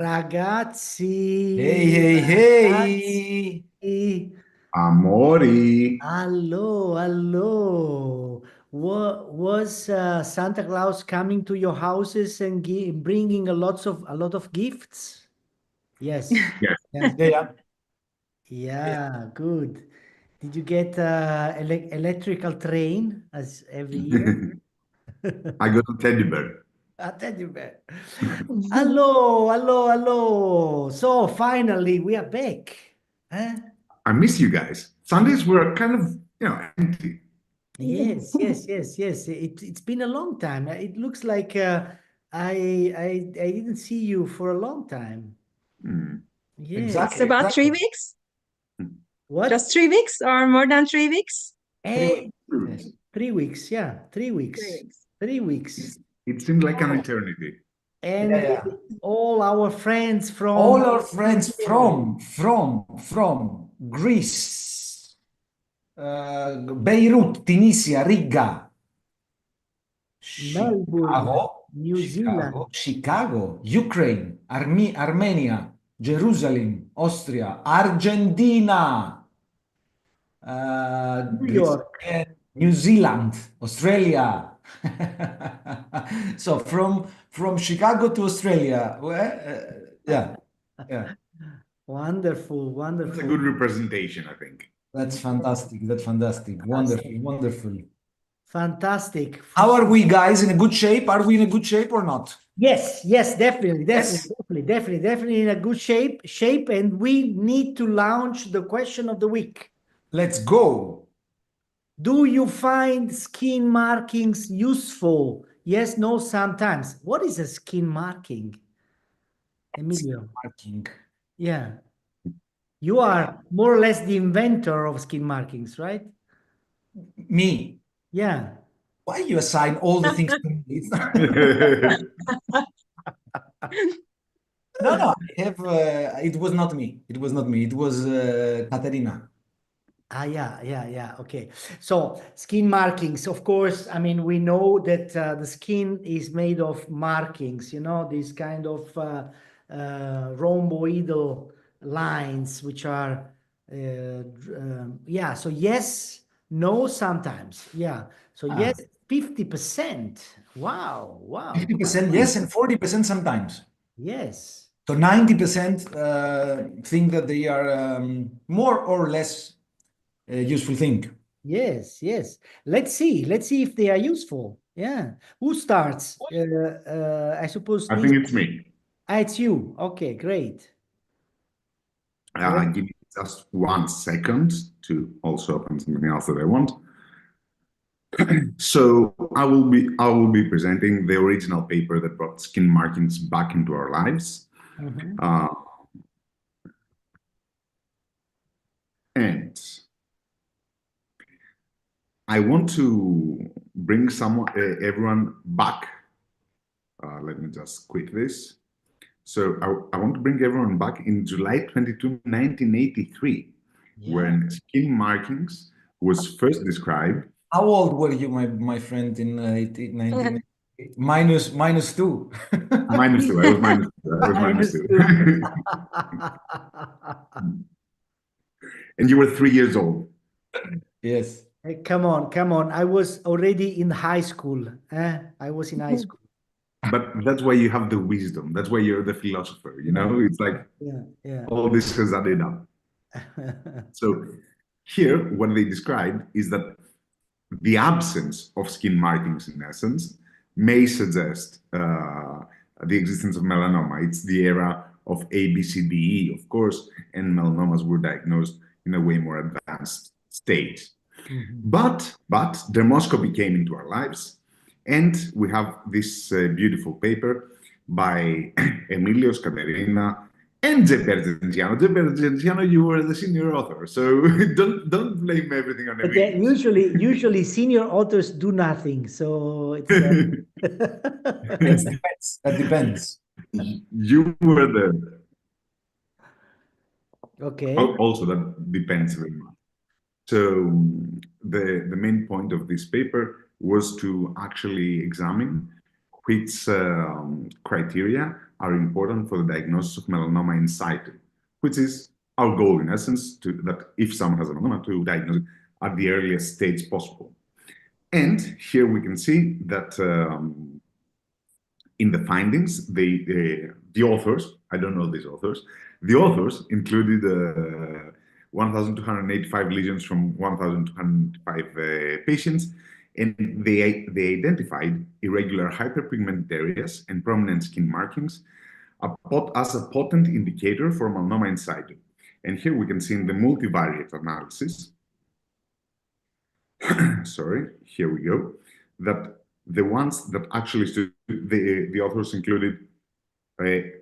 Ragazzi, Hey, hey, hey. Amori. hello, hello. Was Santa Claus coming to your houses and bringing a lot of gifts? Yes. Yes, Yes. Yeah. Yeah, good. Did you get electrical train as every year? I got a teddy bear. A teddy bear. Hello, hello, hello. So finally we are back. Huh? I miss you guys. Sundays were kind of, empty. Yes, yes, yes, yes. It's been a long time. It looks like I didn't see you for a long time. Hmm. Yes. Exactly, It's about 3 weeks. What? Just 3 weeks or more than 3 weeks? Eh, 3 weeks. Yes. 3 weeks. Yeah, 3 weeks. 3 weeks. 3 weeks. It seemed like an eternity. And Yeah. all our friends All from our friends from Greece, Beirut, Tunisia, Riga, Melbourne, New Zealand. Chicago, Ukraine, Armenia, Jerusalem, Austria, Argentina, New Greece, York. again, New Zealand, Australia. So from Chicago to Australia. Yeah, yeah. Wonderful, That's a wonderful. good representation, I think. That's fantastic. That's fantastic. Wonderful, wonderful. Fantastic. How are we, guys? In a good shape? Are we in a good shape or not? Yes, yes, definitely, Yes. definitely in a good shape, and we need to launch the question of the week. Let's go. Do you find skin markings useful? Yes, no, sometimes. What is a skin marking, Emilio? Marking. Yeah, you are more or less the inventor of skin markings, right? Me. Yeah. Why you assign all the things to me? No, I have. It was not me. It was not me. It was Katerina. Yeah. Okay. So skin markings, of course, I mean, we know that the skin is made of markings, these kind of rhomboidal lines, which are, yeah. So yes, no, sometimes. Yeah. So yes, 50%. Wow. 50% yes, and 40% sometimes. Yes. So 90% think that they are more or less a useful thing. Yes. Let's see if they are useful. Yeah. Who starts? I suppose I think it's me. It's you. Okay, great. Great. Give me just 1 second to also open something else that I want. So I will be presenting the original paper that brought skin markings back into our lives. Mhm. And I want to bring everyone back. Let me just quit this. So I want to bring everyone back in July 22, 1983, Yeah. when skin markings was first described. How old were you, my friend, in 19? Minus 2. -2. I was -2. I was Minus -2. two. And you were 3 years old. Yes. Hey, come on. I was already in high school. I was in high school. But that's why you have the wisdom. That's why you're the philosopher, It's like Yeah. all this has added up. So here, what they described is that the absence of skin markings, in essence, may suggest the existence of melanoma. It's the era of ABCDE, of course, and melanomas were diagnosed in a way more advanced stage. Mhm. But dermoscopy came into our lives, and we have this beautiful paper by Emilio Scaterina and Gepper Genziano. Gepper Genziano, you were the senior author, so don't blame everything on But Emilio. usually senior authors do nothing. So it's It depends. That depends. You were the okay. also that depends very much. So the main point of this paper was to actually examine which criteria are important for the diagnosis of melanoma in situ, which is our goal in essence, that if someone has a melanoma, to diagnose it at the earliest stage possible. And here we can see that in the findings, the authors, I don't know these authors, the authors included 1,285 lesions from 1,205 patients, and they identified irregular hyperpigmented areas and prominent skin markings as a potent indicator for melanoma in situ. And here we can see in the multivariate analysis, sorry, here we go, that the ones that actually stood, the authors included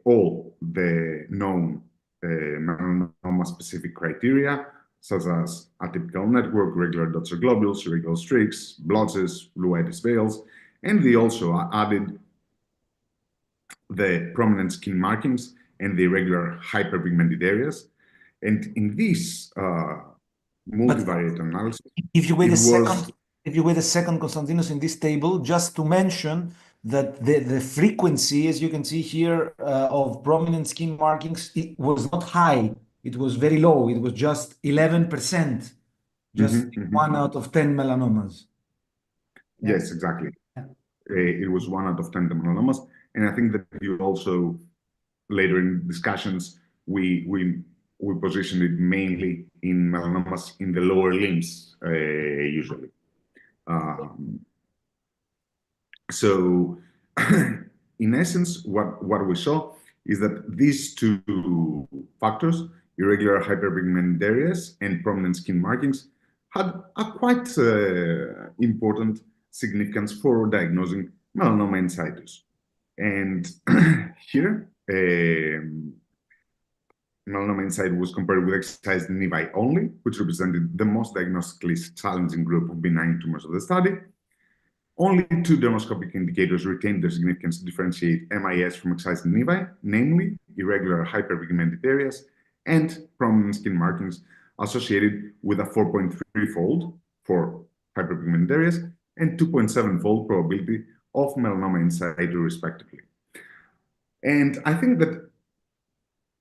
all the known melanoma-specific criteria, such as atypical network, regular dots or globules, irregular streaks, blotches, bluitis veils, and they also added the prominent skin markings and the irregular hyperpigmented areas. And in this multivariate analysis, if you wait a second, Konstantinos, in this table, just to mention that the frequency, as you can see here, of prominent skin markings, it was not high. It was very low. It was just 11%, just 1 out of 10 melanomas. Yes, exactly. It was 1 out of 10 melanomas. And I think that you also, later in discussions, we positioned it mainly in melanomas in the lower limbs, usually. So, in essence, what we saw is that these two factors, irregular hyperpigmented areas and prominent skin markings, had a quite important significance for diagnosing melanoma in situ. And here, melanoma in situ was compared with excised nevi only, which represented the most diagnostically challenging group of benign tumors of the study. Only 2 dermoscopic indicators retained their significance to differentiate MIS from excised nevi, namely irregular hyperpigmented areas and prominent skin markings associated with a 4.3-fold for hyperpigmented areas and 2.7-fold probability of melanoma in situ, respectively. And I think that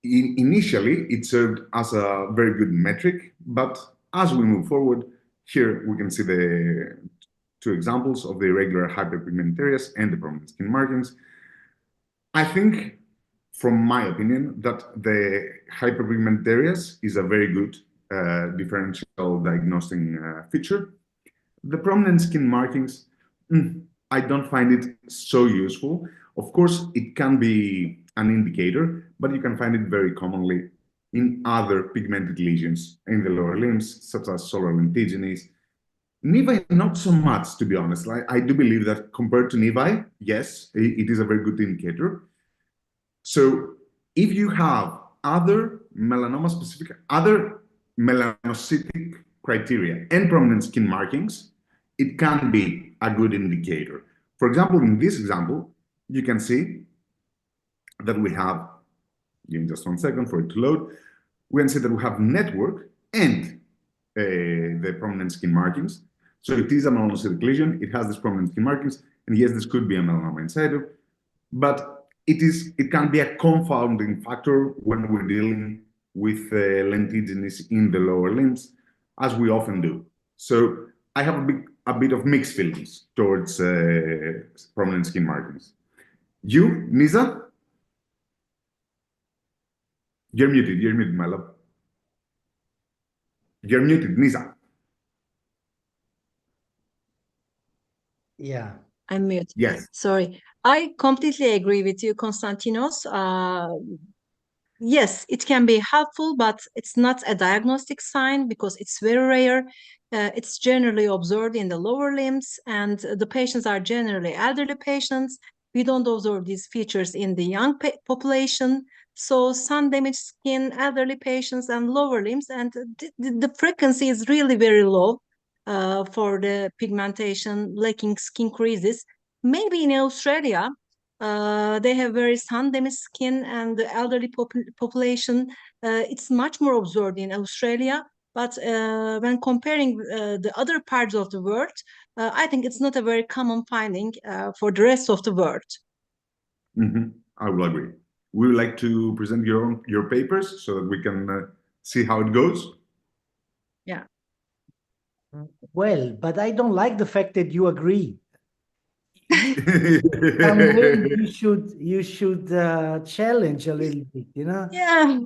initially it served as a very good metric, but as we move forward, here we can see the 2 examples of the irregular hyperpigmented areas and the prominent skin markings. I think, from my opinion, that the hyperpigmented areas is a very good differential diagnostic feature. The prominent skin markings, I don't find it so useful. Of course, it can be an indicator, but you can find it very commonly in other pigmented lesions in the lower limbs, such as solar lentigines. Nevi, not so much, to be honest. I do believe that compared to nevi, yes, it is a very good indicator. So if you have other melanoma-specific, other melanocytic criteria and prominent skin markings, it can be a good indicator. For example, in this example, you can see that we have, give me just 1 second for it to load, we can see that we have network and the prominent skin markings. So it is a melanocytic lesion, it has these prominent skin markings, and yes, this could be a melanoma in situ, but it can be a confounding factor when we're dealing with lentigines in the lower limbs, as we often do. So I have a bit of mixed feelings towards prominent skin markings. You, Nisa? You're muted, my love. You're muted, Nisa. Yeah. I'm muted. Yes. Sorry. I completely agree with you, Konstantinos. Yes, it can be helpful, but it's not a diagnostic sign because it's very rare. It's generally observed in the lower limbs, and the patients are generally elderly patients. We don't observe these features in the young population. So sun damaged skin, elderly patients, and lower limbs, and the frequency is really very low for the pigmentation, lacking skin creases. Maybe in Australia, they have very sun damaged skin, and the elderly population, it's much more observed in Australia. But when comparing the other parts of the world, I think it's not a very common finding for the rest of the world. I will agree. we would like to present your papers so that we can see how it goes. Yeah. Well, but I don't like the fact that you agree. Some way you should challenge a little bit, you know? Yeah.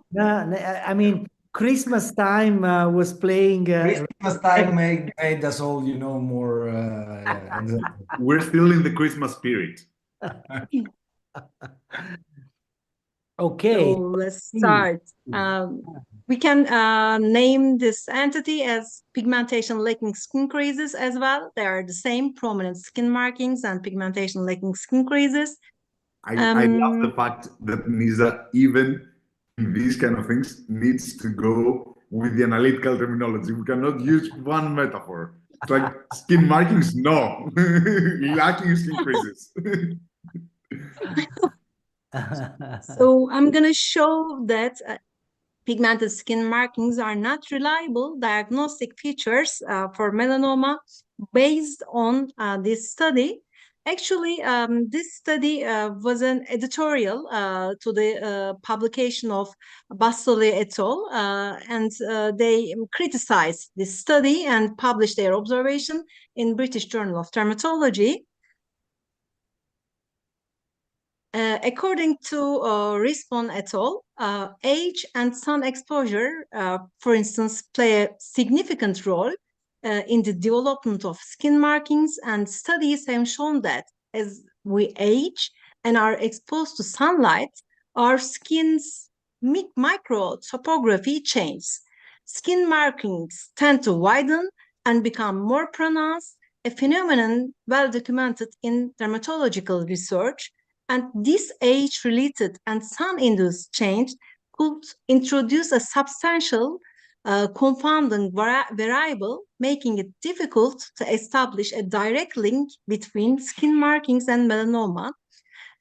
I mean, Christmas time was playing. Christmas time made us all, more. Exactly. We're still in the Christmas spirit. Okay. So let's start. We can name this entity as pigmentation lacking skin creases as well. They are the same prominent skin markings and pigmentation lacking skin creases. I love the fact that Nisa, even in these kind of things, needs to go with the analytical terminology. We cannot use one metaphor. It's like skin markings, no. Lacking skin creases. So I'm going to show that pigmented skin markings are not reliable diagnostic features for melanoma based on this study. Actually, this study was an editorial to the publication of Bastoli et al. And they criticized this study and published their observation in British Journal of Dermatology. According to Rispon et al., age and sun exposure, for instance, play a significant role in the development of skin markings, and studies have shown that as we age and are exposed to sunlight, our skin's microtopography changes. Skin markings tend to widen and become more pronounced, a phenomenon well documented in dermatological research. And this age-related and sun-induced change could introduce a substantial confounding variable, making it difficult to establish a direct link between skin markings and melanoma.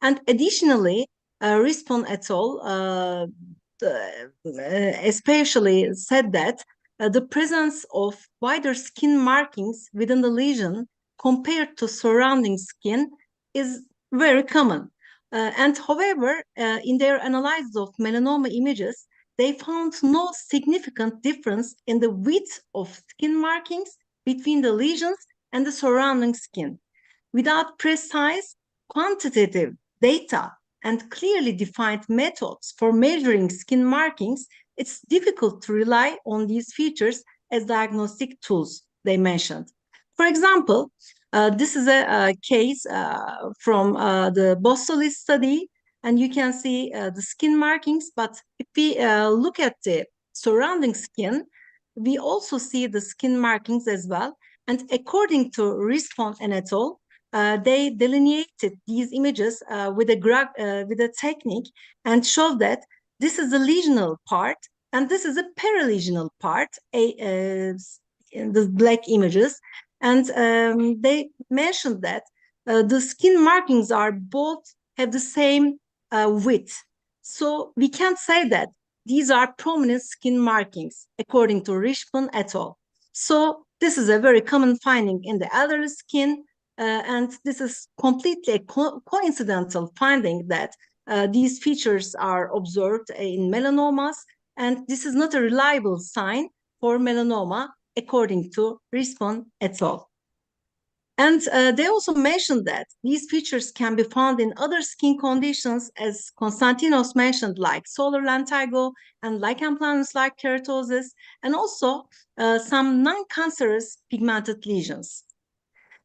And additionally, Rispon et al. Especially said that the presence of wider skin markings within the lesion compared to surrounding skin is very common. And however, in their analysis of melanoma images, they found no significant difference in the width of skin markings between the lesions and the surrounding skin. Without precise quantitative data and clearly defined methods for measuring skin markings, it's difficult to rely on these features as diagnostic tools, they mentioned. For example, this is a case from the Bostoli study, and you can see the skin markings, but if we look at the surrounding skin, we also see the skin markings as well. And according to Rispon and et al., they delineated these images with a technique and showed that this is the lesional part and this is a perilesional part, in the black images. And they mentioned that the skin markings are both have the same width. So we can't say that these are prominent skin markings, according to Rispon et al. So this is a very common finding in the elderly skin, and this is completely a coincidental finding that these features are observed in melanomas, and this is not a reliable sign for melanoma, according to Rispon et al. And they also mentioned that these features can be found in other skin conditions, as Konstantinos mentioned, like solar lentigo and lichen planus like keratosis, and also some non-cancerous pigmented lesions.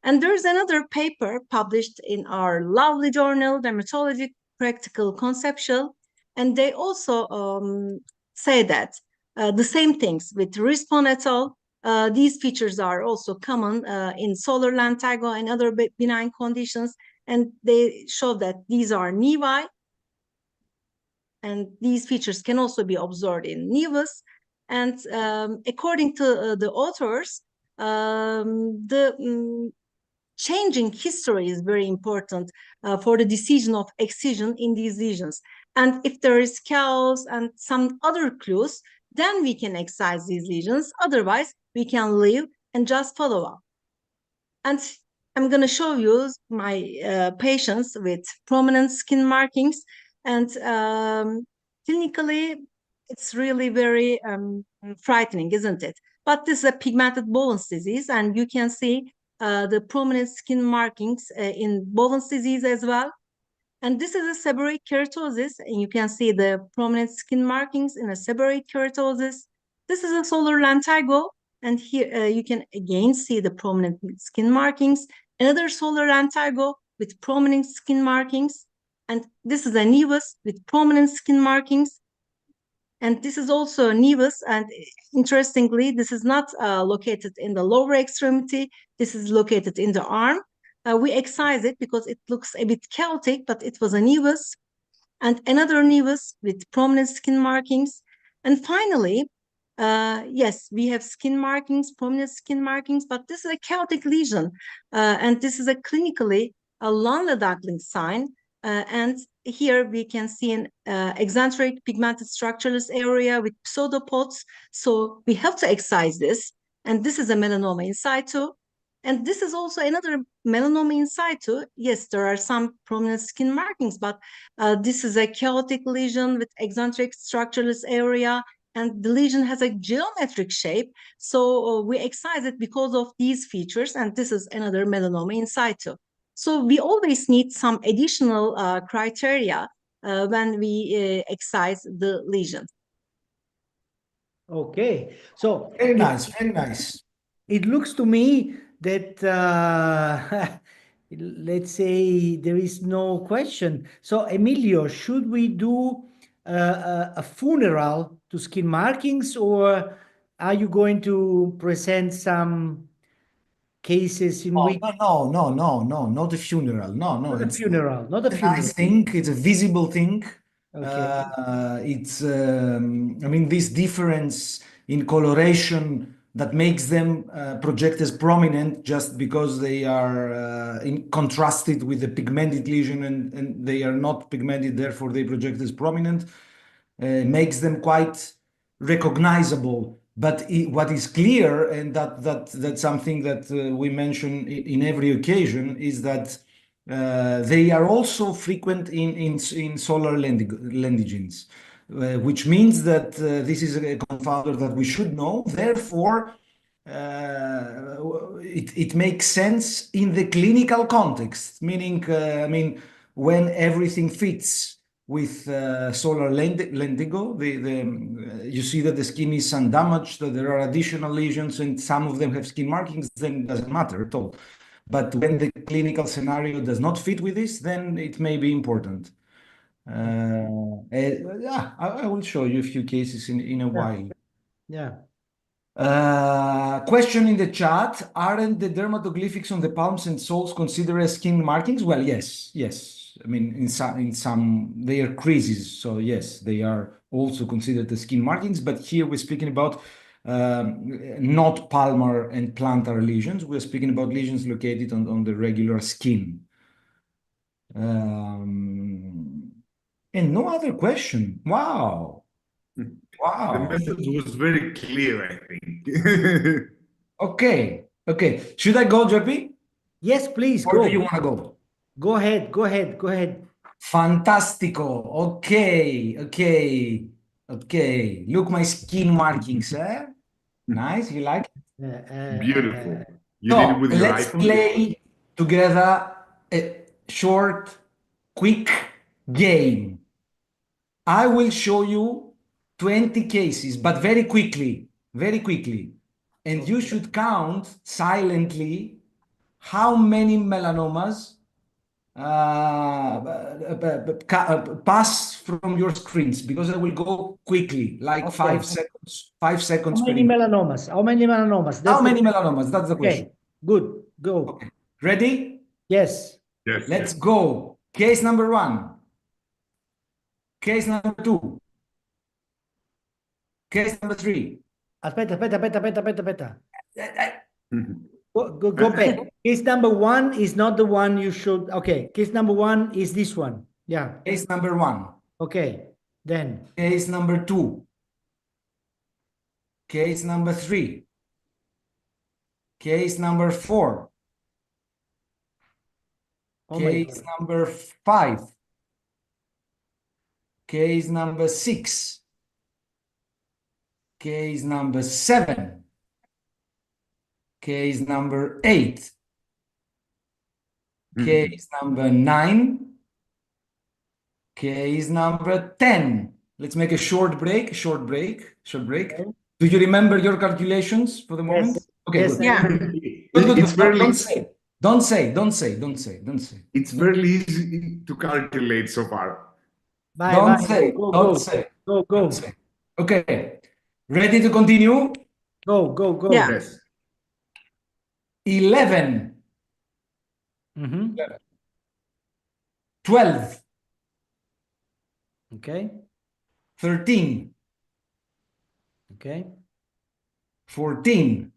And there's another paper published in our lovely journal, Dermatology Practical Conceptual, and they also say that the same things with Rispon et al. These features are also common in solar lentigo and other benign conditions, and they show that these are nevi, and these features can also be observed in nevus. And according to the authors, the changing history is very important for the decision of excision in these lesions. And if there is chaos and some other clues, then we can excise these lesions. Otherwise, we can leave and just follow up. And I'm going to show you my patients with prominent skin markings. And clinically, it's really very frightening, isn't it? But this is a pigmented Bowen's disease, and you can see the prominent skin markings in Bowen's disease as well. And this is a seborrheic keratosis, and you can see the prominent skin markings in a seborrheic keratosis. This is a solar lentigo, and here you can again see the prominent skin markings. Another solar lentigo with prominent skin markings, and this is a nevus with prominent skin markings. And this is also a nevus, and interestingly, this is not located in the lower extremity. This is located in the arm. We excise it because it looks a bit chaotic, but it was a nevus. And another nevus with prominent skin markings. And finally, yes, we have skin markings, prominent skin markings, but this is a chaotic lesion. And this is a clinically a Landau-Dagling sign. And here we can see an eccentric pigmented structureless area with pseudopods. So we have to excise this. And this is a melanoma in situ. And this is also another melanoma in situ. Yes, there are some prominent skin markings, but this is a chaotic lesion with eccentric structureless area, and the lesion has a geometric shape. So we excise it because of these features, and this is another melanoma in situ. So we always need some additional criteria when we excise the lesion. Okay, so Very nice, very nice. it looks to me that let's say there is no question. So Emilio, should we do a funeral to skin markings, or are you going to present some cases in Oh, which no, not a funeral. No, not a it's funeral, not a a funeral? nice thing. It's a visible thing. Okay. I mean, this difference in coloration that makes them project as prominent just because they are contrasted with the pigmented lesion, and they are not pigmented, therefore they project as prominent, makes them quite recognizable. But what is clear, and that's something that we mention in every occasion, is that they are also frequent in solar lendigens, which means that this is a confounder that we should know. Therefore, it makes sense in the clinical context, meaning, I mean, when everything fits with solar lendigo, you see that the skin is undamaged, that there are additional lesions, and some of them have skin markings, then it doesn't matter at all. But when the clinical scenario does not fit with this, then it may be important. Yeah, I will show you a few cases in a while. Yeah. Question in the chat: aren't the dermatoglyphics on the palms and soles considered as skin markings? Well, yes. I mean, in some they are creases, so yes, they are also considered as skin markings. But here we're speaking about not palmar and plantar lesions. We're speaking about lesions located on the regular skin. And no other question. Wow. The message was very clear, I think. Okay. Should I go, JP? Yes, please Or go. do you want to go? Go ahead. Fantastico. Okay. Look, my skin markings, eh? Nice. You like it? Beautiful. You did it So with your let's iPhone? play together a short, quick game. I will show you 20 cases, but very quickly. And you should count silently how many melanomas pass from your screens, because I will go quickly, like Okay. 5 seconds. 5 seconds. How many melanomas? How many melanomas? That's the question. Okay, good. Go. Okay. Ready? Yes. Yes. Let's go. Case number 1. Case number 2. Case number 3. Aspetta. Mhm. Go back. Case number 1 is not the one you should. Okay, case number 1 is this one. Yeah. Case number 1. Okay. Then. Case number 2. Case number 3. Case number 4. Oh my Case God. number 5. Case number 6. Case number 7. Case number 8. Case number 9. Case number 10. Let's make a short break. Okay. Do you remember your calculations for the moment? Yes. Okay, Yes, good. Yeah. Good. It's very Don't say. It's very easy to calculate so far. Bye, Don't bye. say. Go, Don't go, say. go, go, Don't say. Okay. Ready to continue? go, go, go. Yeah. Yes. 11, Mhm. 12, Okay. 13, Okay. 14,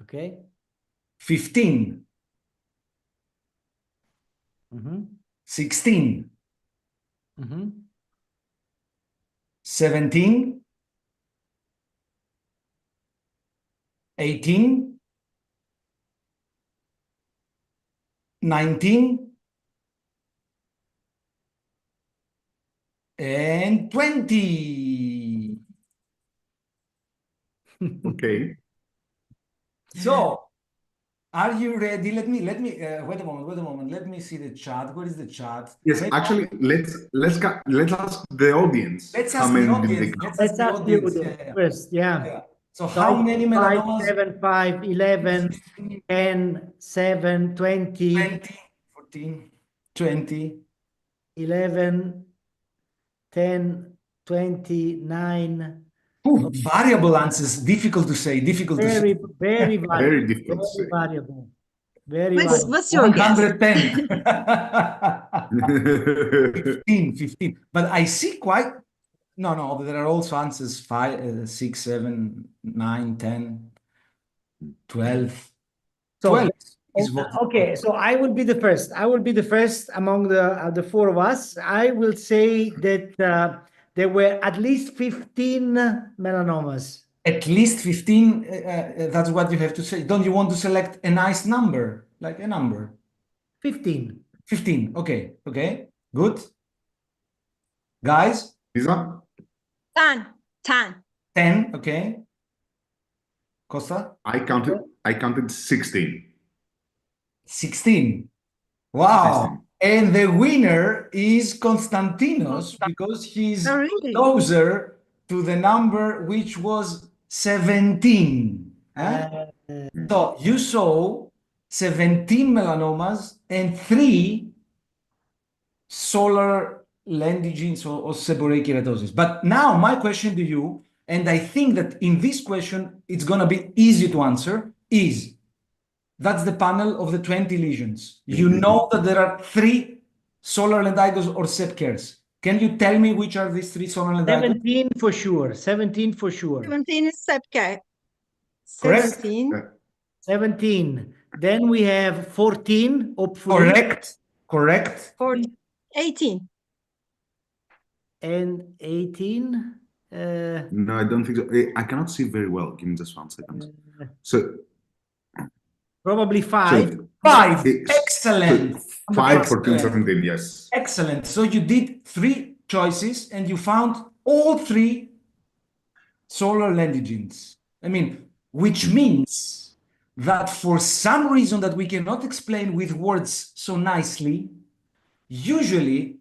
Okay. 15, Mhm. 16, Mhm. 17, 18, 19, and 20. Okay. So, are you ready? Let me wait a moment. Let me see the chat. Where is the chat? Yes, actually, let's ask the audience Let's how ask the many did audience. they count. Let's Let's ask the ask the audience. audience first. Yeah. Yeah. So So how I many think 5, melanomas? 7, 5, 11, 10, 7, 20, 20, 14, 20. 11, 10, 29. Ooh, variable answers, difficult to say, difficult to say. Very variable. Very difficult to Very say. variable. Very variable. What's your guess? 110. 15. But I see quite, no, there are also answers 5, 6, 7, 9, 10, 12. So 12 is what. okay, so I will be the first. I will be the first among the four of us. I will say that there were at least 15 melanomas. At least 15, that's what you have to say. Don't you want to select a nice number, like a number? 15. 15, okay, good. Guys, Lisa? 10. 10. 10, okay. Costa? I counted 16. 16. Wow. 16. And the winner is Konstantinos because he's Oh, really? closer to the number which was 17. So you saw 17 melanomas and 3 solar lentigines or seborrheic keratosis. But now my question to you, and I think that in this question it's going to be easy to answer, is that's the panel of the 20 lesions. You know that there are 3 solar lentigos or sepcares. Can you tell me which are these 3 solar lentigos? 17 for sure. 17 for sure. 17 is Sepke. Correct. 17. 17. Then we have 14, hopefully. Correct. 18. And 18. No, I don't think so. I cannot see very well. Give me just 1 second. So, Probably 5. so 5. it's- Excellent. 5, 14, 17, yes. Excellent. So you did 3 choices and you found all 3 solar lentigines. I mean, which means that for some reason that we cannot explain with words so nicely, usually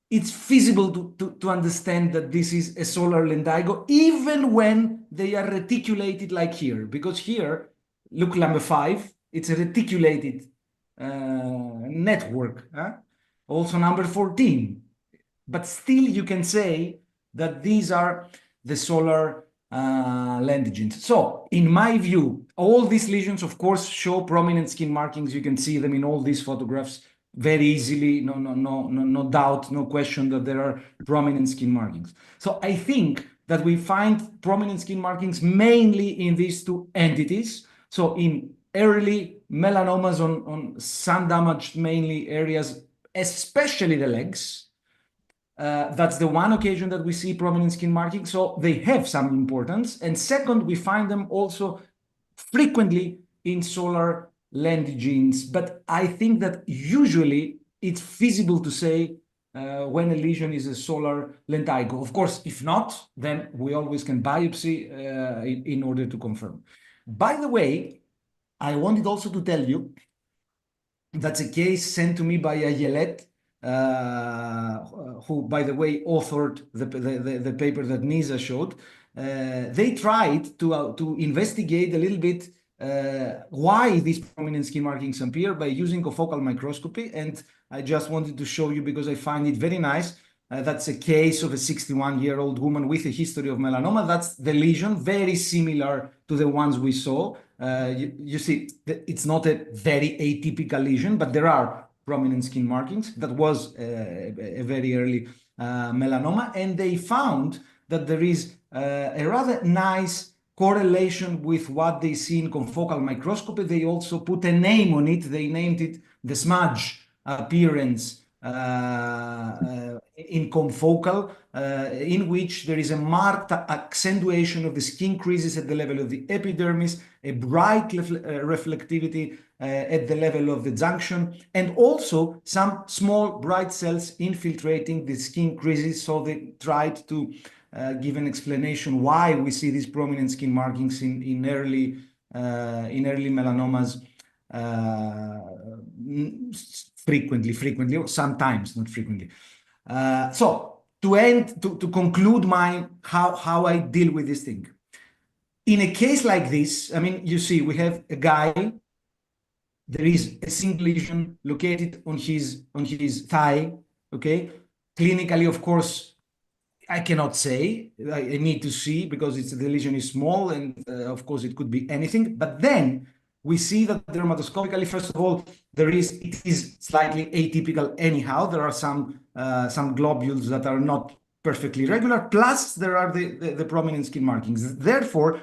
it's feasible to understand that this is a solar lentigo, even when they are reticulated like here. Because here, look, number 5, it's a reticulated network. Also number 14. But still you can say that these are the solar lentigines. So in my view, all these lesions, of course, show prominent skin markings. You can see them in all these photographs very easily. No doubt, no question that there are prominent skin markings. So I think that we find prominent skin markings mainly in these 2 entities. So in early melanomas on sun-damaged mainly areas, especially the legs. That's the one occasion that we see prominent skin markings, so they have some importance. And second, we find them also frequently in solar lentigines. But I think that usually it's feasible to say when a lesion is a solar lentigo. Of course, if not, then we always can biopsy in order to confirm. By the way, I wanted also to tell you that's a case sent to me by Ayelet, who, by the way, authored the paper that Nisa showed. They tried to investigate a little bit why these prominent skin markings appear by using confocal microscopy. And I just wanted to show you because I find it very nice. That's a case of a 61-year-old woman with a history of melanoma. That's the lesion, very similar to the ones we saw. You see, it's not a very atypical lesion, but there are prominent skin markings. That was a very early melanoma. And they found that there is a rather nice correlation with what they see in confocal microscopy. They also put a name on it. They named it the smudge appearance in confocal, in which there is a marked accentuation of the skin creases at the level of the epidermis, a bright reflectivity at the level of the junction, and also some small bright cells infiltrating the skin creases. So they tried to give an explanation why we see these prominent skin markings in early melanomas frequently, or sometimes, not frequently. So to conclude how I deal with this thing. In a case like this, I mean, you see, we have a guy, there is a single lesion located on his thigh, okay? Clinically, of course, I cannot say, I need to see because the lesion is small and of course it could be anything, but then we see that dermatoscopically, first of all, it is slightly atypical anyhow. There are some globules that are not perfectly regular, plus there are the prominent skin markings. Therefore,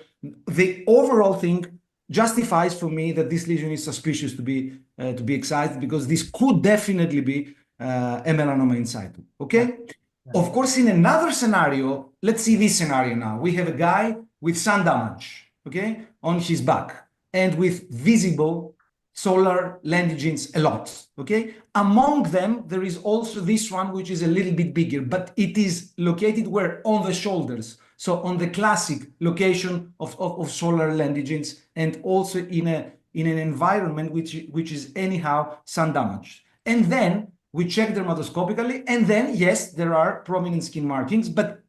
the overall thing justifies for me that this lesion is suspicious to be excised, because this could definitely be a melanoma in situ, okay? Yeah. Of course, in another scenario, let's see this scenario now. We have a guy with sun damage, okay, on his back, and with visible solar lentigines a lot, okay? Among them, there is also this one, which is a little bit bigger, but it is located where? On the shoulders. So on the classic location of solar lentigines, and also in an environment which is anyhow sun damaged. And then we check dermatoscopically, and then, yes, there are prominent skin markings, but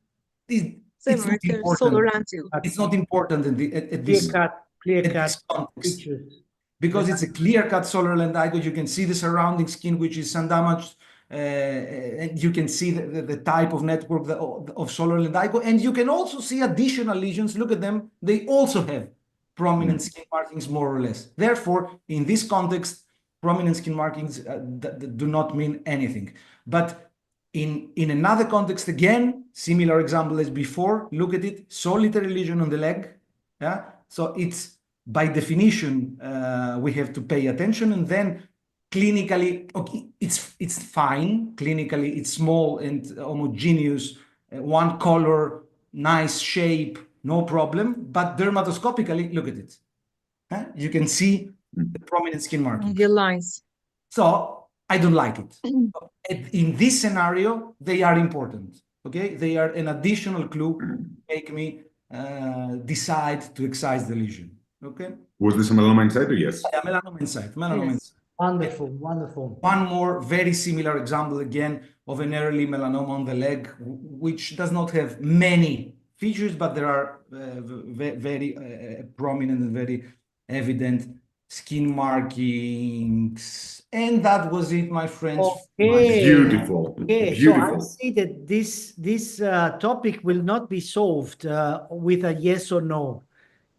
it's not important. It's not important at this context. Because it's a clear-cut solar lentigo. You can see the surrounding skin, which is sun damaged. And you can see the type of network of solar lentigo. And you can also see additional lesions. Look at them. They also have prominent skin markings, more or less. Therefore, in this context, prominent skin markings do not mean anything. But in another context, again, similar example as before, look at it, solitary lesion on the leg. Yeah. So it's, by definition, we have to pay attention. And then clinically, okay, it's fine. Clinically, it's small and homogeneous, one color, nice shape, no problem. But dermatoscopically, look at it. You can see the prominent skin markings. The lines. So I don't like it. In this scenario, they are important. Okay, they are an additional clue to make me decide to excise the lesion. Okay. Was this a melanoma in situ? Yes. Yeah, melanoma in situ. Melanoma in situ. Wonderful, wonderful. One more very similar example again of an early melanoma on the leg, which does not have many features, but there are very prominent and very evident skin markings. And that was it, my friends. Okay. Beautiful. Okay. Beautiful. So I see that this topic will not be solved with a yes or no.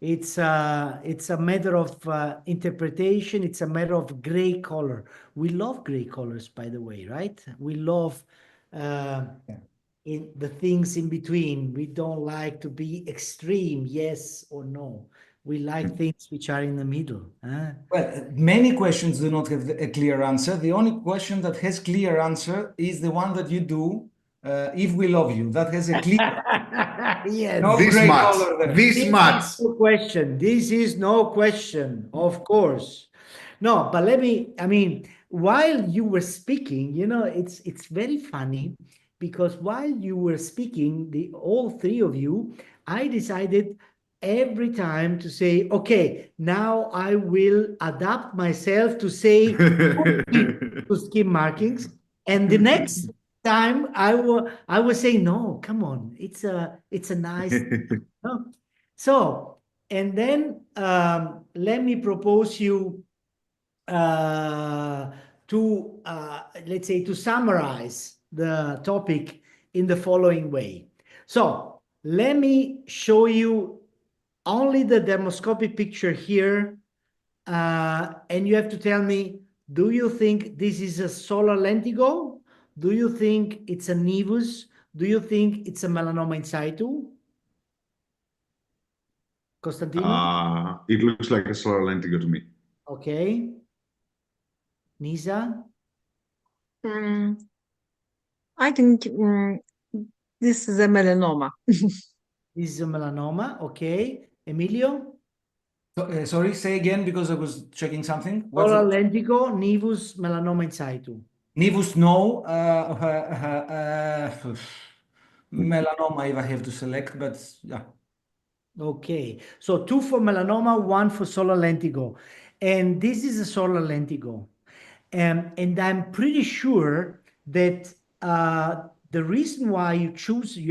It's a matter of interpretation. It's a matter of gray color. We love gray colors, by the way, right? We love in the things in between. We don't like to be extreme, yes or no. We like things which are in the middle. Well, many questions do not have a clear answer. The only question that has clear answer is the one that you do, if we love you. That has a clear yes. No This gray much. color there. This much. No question. This is no question, of course. No, but let me, I mean, while you were speaking, it's very funny because while you were speaking, all three of you, I decided every time to say, okay, now I will adapt myself to say to skin markings. And the next time I will say, no, come on, it's a nice. No? So, and then let me propose you to let's say to summarize the topic in the following way. So let me show you only the dermoscopic picture here, and you have to tell me, do you think this is a solar lentigo? Do you think it's a nevus? Do you think it's a melanoma in situ? Costantino? It looks like a solar lentigo to me. Okay. Nisa? I think this is a melanoma. This is a melanoma. Okay. Emilio? Sorry, say again because I was checking something. Solar lentigo, nevus, melanoma in situ. Nevus, no. Melanoma, if I have to select, but yeah. Okay. So 2 for melanoma, 1 for solar lentigo. And this is a solar lentigo. And I'm pretty sure that the reason why you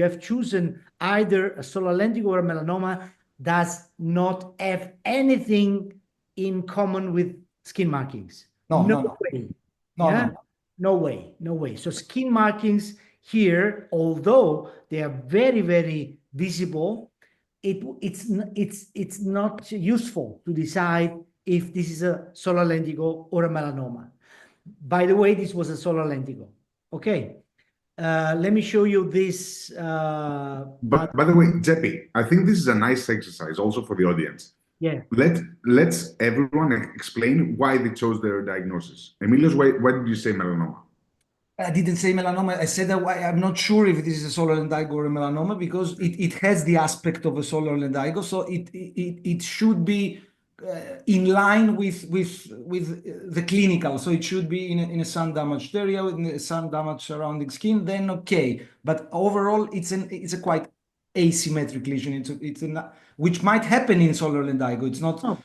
have chosen either a solar lentigo or a melanoma does not have anything in common with skin markings. No. Way. No, Yeah? no. No way, no way. So skin markings here, although they are very, very visible, it's not useful to decide if this is a solar lentigo or a melanoma. By the way, this was a solar lentigo. Okay. Let me show you this. But by the way, Jeppe, I think this is a nice exercise also for the audience. Yeah. Let's everyone explain why they chose their diagnosis. Emilios, why did you say melanoma? I didn't say melanoma. I said that I'm not sure if this is a solar lentigo or a melanoma because it has the aspect of a solar lentigo, so it should be in line with the clinical. So it should be in a sun damaged area, in a sun damaged surrounding skin. Then okay, but overall it's a quite asymmetric lesion. Which might happen in solar lentigo. It's not. No,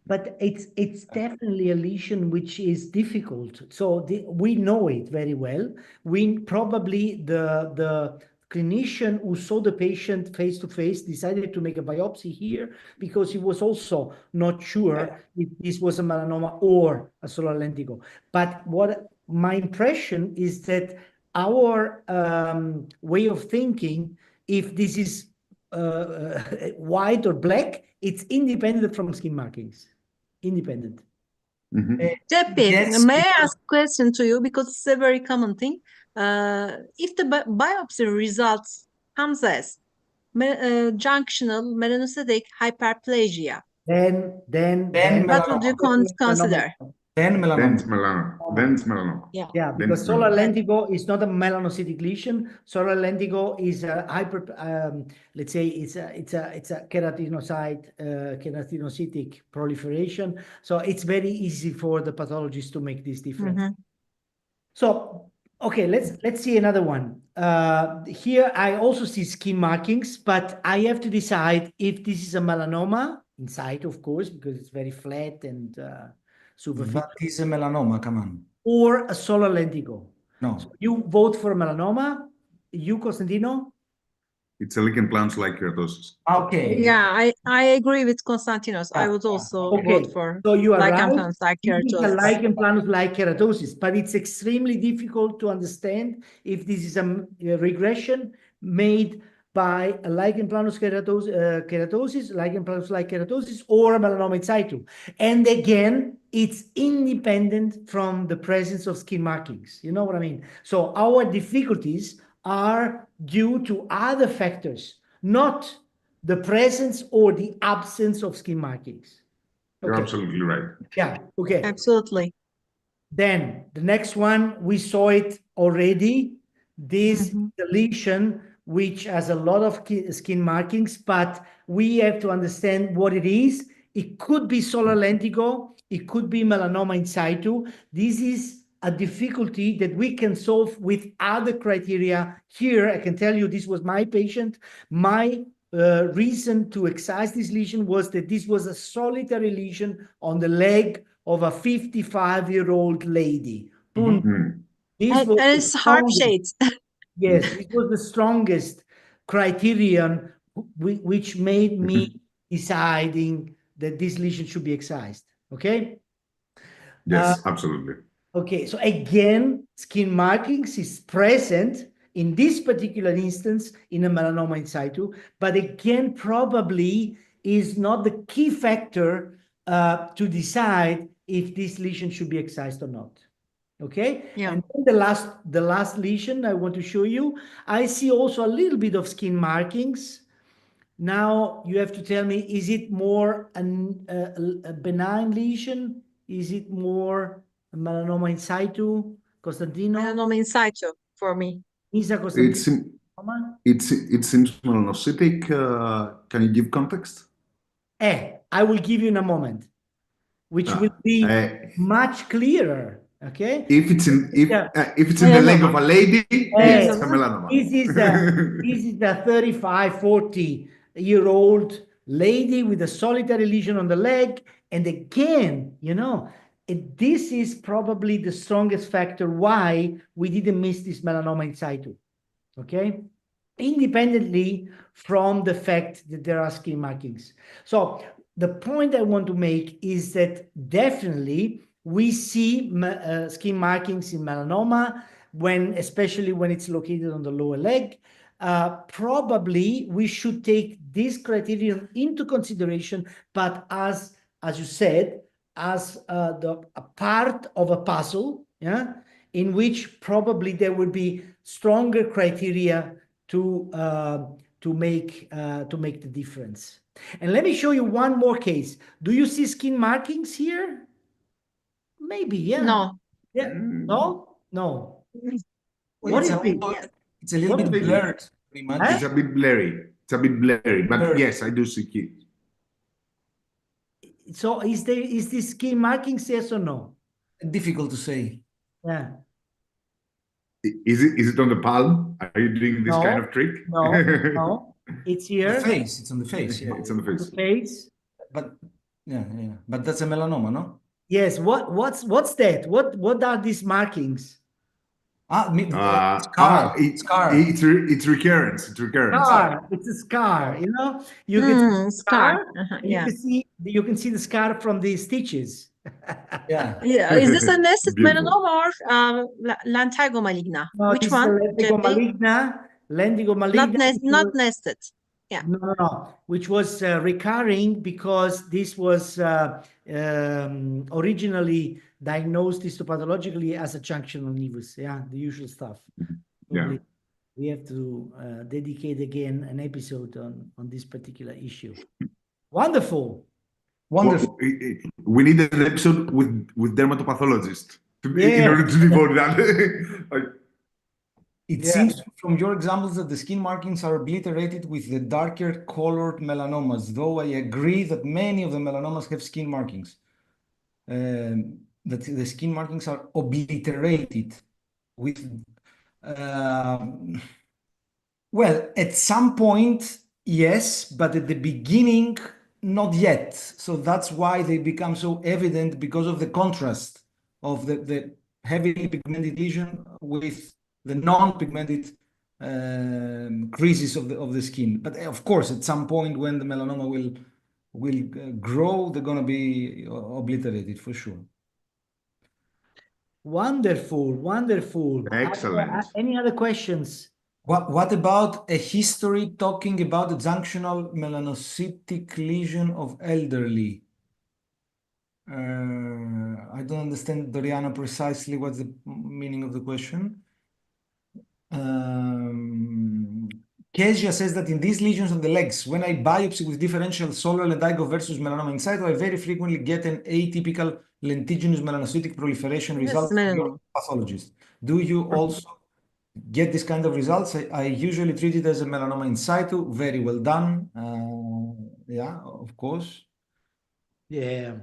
but it's definitely a lesion which is difficult. So we know it very well. We probably the clinician who saw the patient face to face decided to make a biopsy here because he was also not sure if this was a melanoma or a solar lentigo. But what my impression is that our way of thinking, if this is white or black, it's independent from skin markings. Independent. Jeppe, Yes. may I ask a question to you because it's a very common thing. If the biopsy results comes as junctional melanocytic hyperplasia, Then what would you consider? Then Then it's melanoma. melanoma. Then it's melanoma. Yeah. Yeah, Then because it's solar melanoma. lentigo is not a melanocytic lesion. Solar lentigo is a let's say it's a keratinocytic proliferation. So it's very easy for the pathologist to make this difference. So, okay, let's see another one. Here I also see skin markings, but I have to decide if this is a melanoma inside, of course, because it's very flat and superficial, That is a melanoma, come on. or a solar lentigo. No. So you vote for a melanoma. You, Costantino? It's a lichen planus-like keratosis. Okay. Yeah, I agree with Konstantinos. I would also vote for So you are lichen right. planus-like It is a keratosis. lichen planus-like keratosis, but it's extremely difficult to understand if this is a regression made by a lichen planus keratosis, lichen planus-like keratosis, or a melanoma in situ. And again, it's independent from the presence of skin markings. You know what I mean? So our difficulties are due to other factors, not the presence or the absence of skin markings. You're Okay. absolutely right. Yeah, okay. Absolutely. Then the next one, we saw it already. This lesion, which has a lot of skin markings, but we have to understand what it is. It could be solar lentigo. It could be melanoma in situ. This is a difficulty that we can solve with other criteria. Here, I can tell you this was my patient. My reason to excise this lesion was that this was a solitary lesion on the leg of a 55-year-old lady. Mm. This was And the it's harp strongest, shades. yes, this was the strongest criterion which made me deciding that this lesion should be excised. Okay. Yes, absolutely. Okay, so again, skin markings is present in this particular instance in a melanoma in situ, but again, probably is not the key factor to decide if this lesion should be excised or not. Okay, Yeah. and then the last lesion I want to show you, I see also a little bit of skin markings. Now you have to tell me, is it more a benign lesion? Is it more a melanoma in situ? Costantino? Melanoma in situ for me. Isa It's Costantino? it seems melanocytic. Can you give context? I will give you in a moment, which will be much clearer. Okay. If it's in Yeah. if it's in the leg of a lady, Hey, it's a melanoma. this is a 35, 40-year-old lady with a solitary lesion on the leg. And again, this is probably the strongest factor why we didn't miss this melanoma in situ. Okay. Independently from the fact that there are skin markings. So the point I want to make is that definitely we see skin markings in melanoma, especially when it's located on the lower leg. Probably we should take this criterion into consideration, but as you said, as a part of a puzzle, yeah, in which probably there would be stronger criteria to make the difference. And let me show you one more case. Do you see skin markings here? Maybe, yeah. No. Yeah. No? No. Well, What do you think? it's a little What do bit you think? blurred, pretty much. It's a bit blurry. It's a bit blurry, but Blurry. yes, I do see it. So is this skin markings, yes or no? Difficult to say. Yeah. Is it on the palm? Are you doing this kind of trick? No. It's The here. face, it's on the face, yeah. It's on the On face. the face. But yeah. But that's a melanoma, no? Yes. What's that? What are these markings? Scar. It's recurrence. It's recurrence. Scar. It's a scar. You can see the Scar. and Yeah. you can see the scar from the stitches. Yeah. Yeah. Is this a nested Beautiful. melanoma or Lanthago maligna? No, Which this one? is the Lendigo maligna. Lendigo maligna. Not nested. Yeah. No. Which was recurring because this was originally diagnosed histopathologically as a junctional nevus. Yeah, the usual stuff. Yeah. We have to dedicate again an episode on this particular issue. Wonderful. Wonderful. We need an episode with dermatopathologists in Yeah. order to devote that. It Yeah. seems from your examples that the skin markings are obliterated with the darker colored melanomas, though I agree that many of the melanomas have skin markings. That the skin markings are obliterated with, well, at some point, yes, but at the beginning, not yet. So that's why they become so evident because of the contrast of the heavily pigmented lesion with the non-pigmented creases of the skin. But of course, at some point when the melanoma will grow, they're going to be obliterated for sure. Wonderful. Excellent. Any other questions? What about a history talking about the junctional melanocytic lesion of elderly? I don't understand, Doriana, precisely what's the meaning of the question. Kezia says that in these lesions on the legs, when I biopsy with differential solar lentigo versus melanoma in situ, I very frequently get an atypical lentiginous melanocytic proliferation result from your pathologist. Do you also get this kind of results? I usually treat it as a melanoma in situ. Very well done. Yeah, of course. Yeah.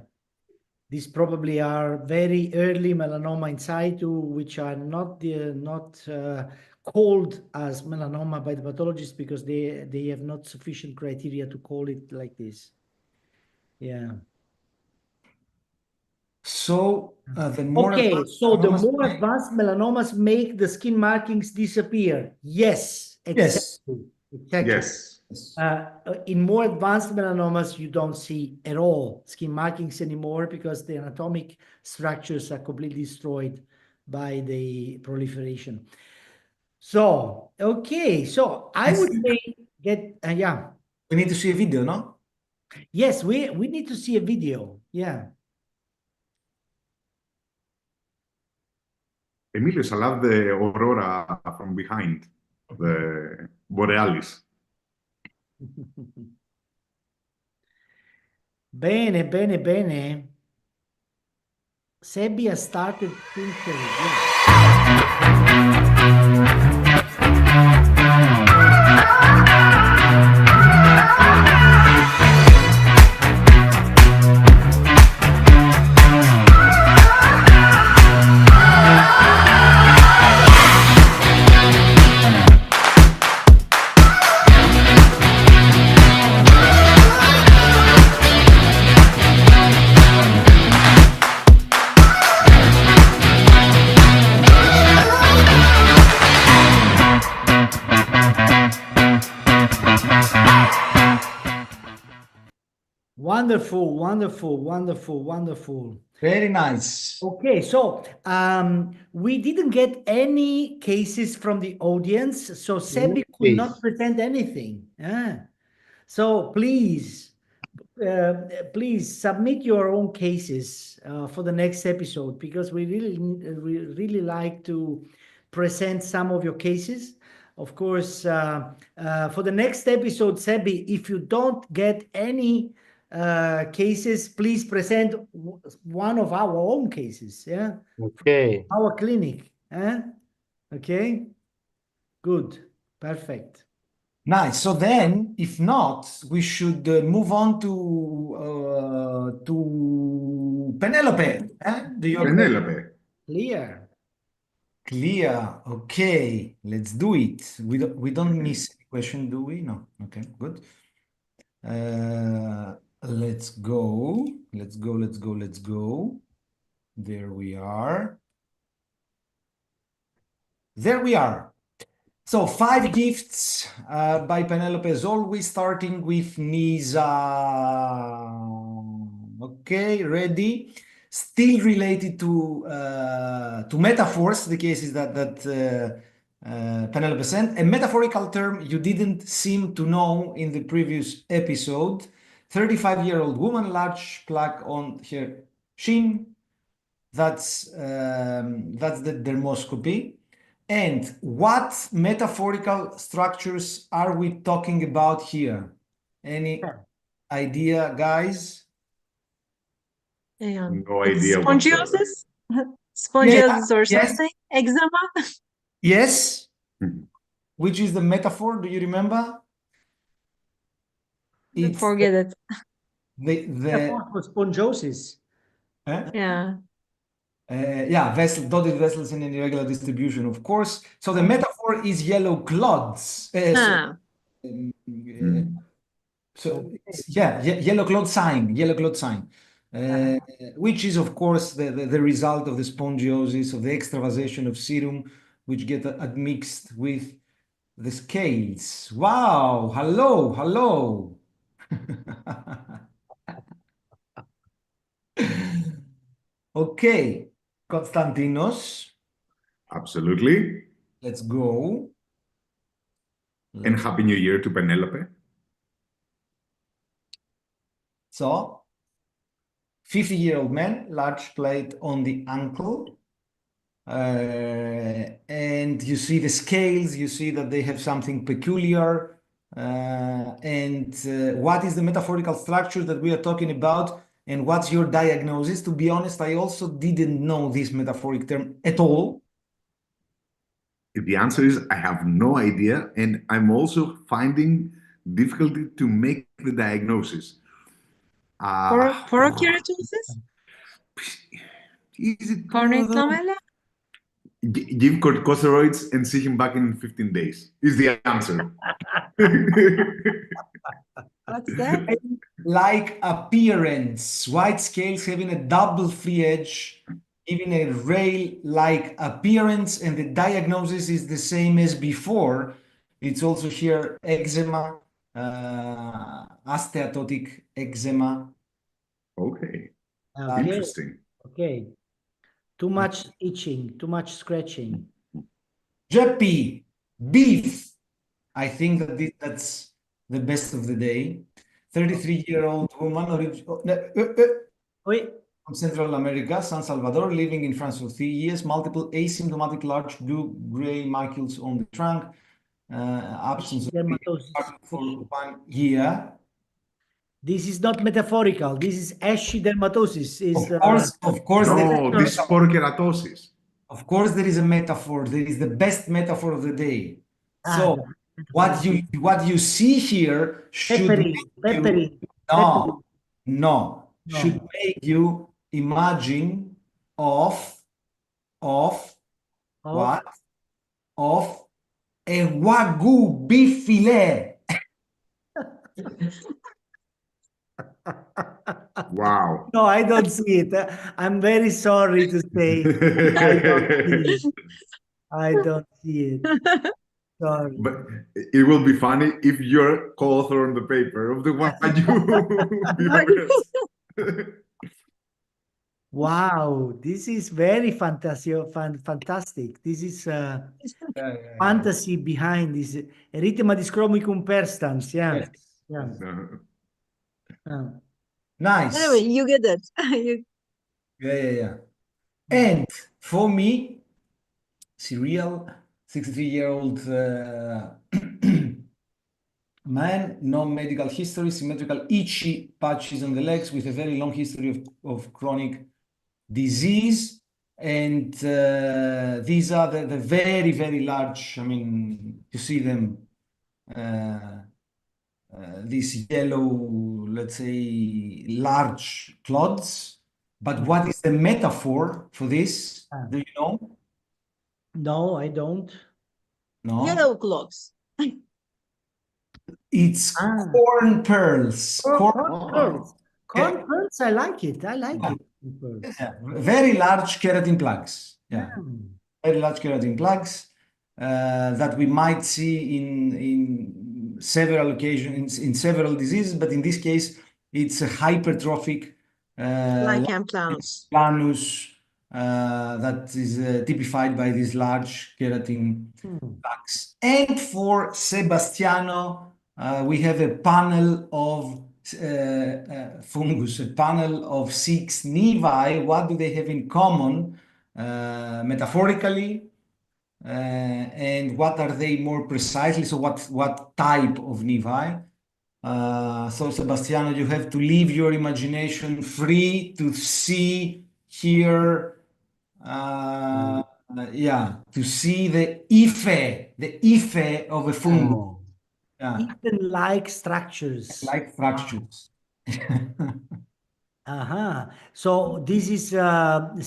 These probably are very early melanoma in situ, which are not called as melanoma by the pathologist because they have not sufficient criteria to call it like this. Yeah. So the more Okay, advanced so the melanomas more make- advanced melanomas make the skin markings disappear. Yes, Yes. exactly. Exactly. Yes. Yes. In more advanced melanomas, you don't see at all skin markings anymore because the anatomic structures are completely destroyed by the proliferation. So, okay, so I would say yeah. We need to see a video, no? Yes, we need to see a video. Yeah. Emilius, I love the aurora from behind, the borealis. Bene, bene, bene. Sebi has started tincturing. Yeah. Wonderful, wonderful, wonderful, wonderful. Very nice. Okay, so we didn't get any cases from the audience, so Sebi could not present anything. So please submit your own cases for the next episode because we really like to present some of your cases. Of course, for the next episode, Sebi, if you don't get any cases, please present one of our own cases. Yeah. Okay. Our clinic. Okay. Good. Perfect. Nice. So then, if not, we should move on to Penelope. Do you agree? Penelope. Clear. Clear. Okay, let's do it. We don't miss any question, do we? No. Okay, good. Let's go. Let's go. Let's go. Let's go. There we are. There we are. So 5 gifts by Penelope as always, starting with Nisa. Okay, ready? Still related to metaphors, the cases that Penelope sent. A metaphorical term you didn't seem to know in the previous episode. 35-year-old woman, large plaque on her shin. That's the dermoscopy. And what metaphorical structures are we talking about here? Any idea, guys? No It's idea whatsoever. Spongiosis? Spongiosis or yes. something? Eczema? Yes. Mhm. Which is the metaphor? Do you remember? It's Forget it. For spongiosis. Yeah. Dotted vessels in an irregular distribution, of course. So the metaphor is yellow clods. Yellow clot sign, which is, of course, the result of the spongiosis, of the extravasation of serum, which get admixed with the scales. Wow, hello. Okay, Konstantinos. Absolutely. Let's go. And Happy New Year to Penelope. So, 50-year-old man, large plate on the ankle. And you see the scales, you see that they have something peculiar. What is the metaphorical structure that we are talking about? And what's your diagnosis? To be honest, I also didn't know this metaphoric term at all. The answer is I have no idea. And I'm also finding difficulty to make the diagnosis. Porokeratosis? Is it Kornetlamella? give corticosteroids and see him back in 15 days? Is the answer. What's that? Like appearance, white scales having a double free edge, giving a rail-like appearance, and the diagnosis is the same as before. It's also here eczema, steatotic eczema. Okay. Okay. Interesting. Okay. Too much itching, too much scratching. Jeppy, beef. I think that that's the best of the day. 33-year-old woman Wait. from Central America, San Salvador, living in France for 3 years, multiple asymptomatic large blue-gray macules on the trunk, absence of Dermatosis. for 1 year. This is not metaphorical. This is ashy dermatosis. Of course, No, this is porokeratosis. of course, there is a metaphor. There is the best metaphor of the day. So the what you see here should peppering, make peppering. no, should make you imagine of what? Of a Wagyu beef fillet. Wow. No, I don't see it. I'm very sorry to say. I don't see it. Sorry. But it will be funny if you're co-author on the paper of the one you. Wow, this is very fantastic. This is fantasy behind this erythema dyschromicum perstans. Yeah. Yes. Yeah. Nice. Anyway, you get it. Yeah. And for me, serial 63-year-old man, no medical history, symmetrical itchy patches on the legs with a very long history of chronic disease. And these are the very, very large, I mean, you see them, these yellow, let's say, large clods. But what is the metaphor for this? Do you know? No, I don't. No? Yellow clots. It's corn pearls. Corn pearls. Corn pearls, I like it. I like it. Yeah. Very large keratin plugs. Yeah. Very large keratin plugs that we might see in several occasions, in several diseases, but in this case, it's a hypertrophic Lichen planus. That is typified by these large keratin plugs. And for Sebastiano, we have a panel of fungus, a panel of 6 nevi. What do they have in common metaphorically? And what are they more precisely? So what type of nevi? So Sebastiano, you have to leave your imagination free to see, hear, to see the ife of a fungus. Even-like structures. Like structures. So this is